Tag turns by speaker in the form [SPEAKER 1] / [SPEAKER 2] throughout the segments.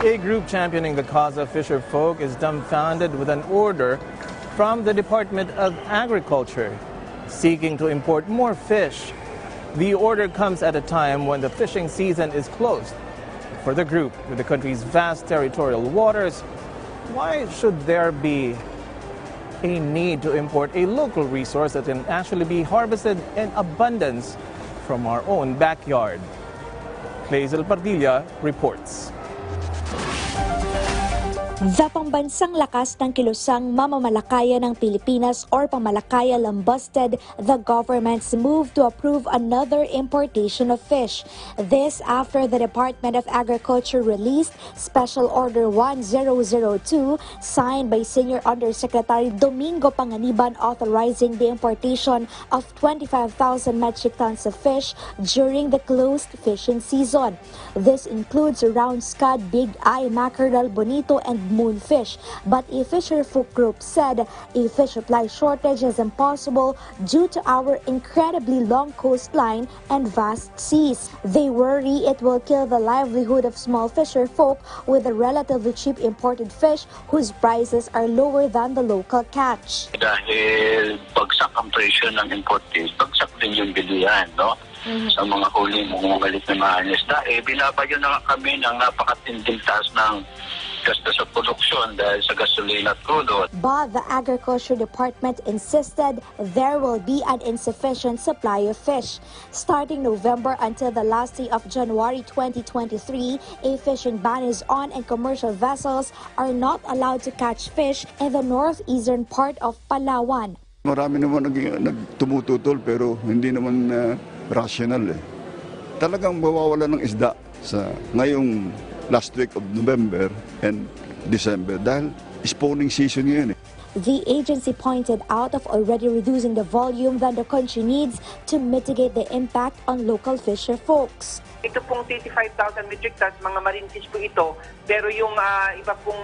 [SPEAKER 1] A group championing the cause of fisher folk is dumbfounded with an order from the Department of Agriculture seeking to import more fish. The order comes at a time when the fishing season is closed. For the group, with the country's vast territorial waters, why should there be a need to import a local resource that can actually be harvested in abundance from our own backyard? Hazel Padilla reports.
[SPEAKER 2] The pambansang lakas ng kilusang mamamalakaya ng Pilipinas or Pamalakaya lambusted the government's move to approve another importation of fish. This after the Department of Agriculture released Special Order 1002 signed by Senior Undersecretary Domingo Panganiban authorizing the importation of 25,000 metric tons of fish during the closed fishing season. This includes round scad, big eye, mackerel, bonito, and moonfish, but a fisher folk group said a fish supply shortage is impossible due to our incredibly long coastline and vast seas. They worry it will kill the livelihood of small fisher folk with the relatively cheap imported fish whose prices are lower than the local catch.
[SPEAKER 3] Dahil bagsak ang presyo ng imported, bagsak din yung bilihan, no? Sa mga huli mga malit na mga isda, binabayo na kami ng napakatinding taas ng gasto sa produksyon dahil sa gasolina at crudo.
[SPEAKER 2] But the Agriculture Department insisted there will be an insufficient supply of fish. Starting November until the last day of January 2023, a fishing ban is on and commercial vessels are not allowed to catch fish in the northeastern part of Palawan.
[SPEAKER 4] Marami naman nagtumututol pero hindi naman rational eh. Talagang mawawala ng isda sa ngayong last week of November and December dahil spawning season yun eh.
[SPEAKER 2] The agency pointed out of already reducing the volume that the country needs to mitigate the impact on local fisher folks.
[SPEAKER 5] Ito pong 35,000 metric tons, mga marine fish po ito, pero yung iba pong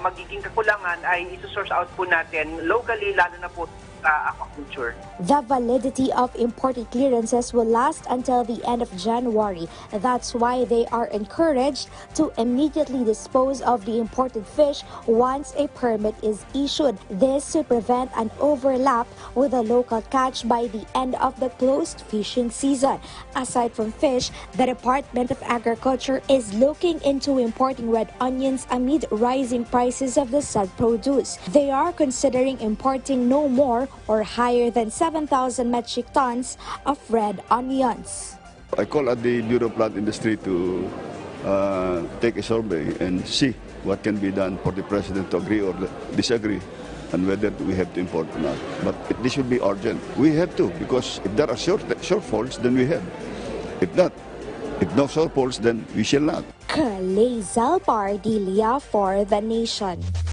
[SPEAKER 5] magiging kakulangan ay ito-source out po natin locally, lalo na po aquaculture.
[SPEAKER 2] The validity of imported clearances will last until the end of January. That's why they are encouraged to immediately dispose of the imported fish once a permit is issued. This to prevent an overlap with the local catch by the end of the closed fishing season. Aside from fish, the Department of Agriculture is looking into importing red onions amid rising prices of the said produce. They are considering importing no more or higher than 7,000 metric tons of red onions.
[SPEAKER 4] I call at the Bureau of Plant Industry to take a survey and see what can be done for the President to agree or disagree and whether we have to import or not. But this should be urgent. We have to, because if there are shortfalls, then we have. If not, if no shortfalls, then we shall not.
[SPEAKER 2] Hazel Padilla for The Nation.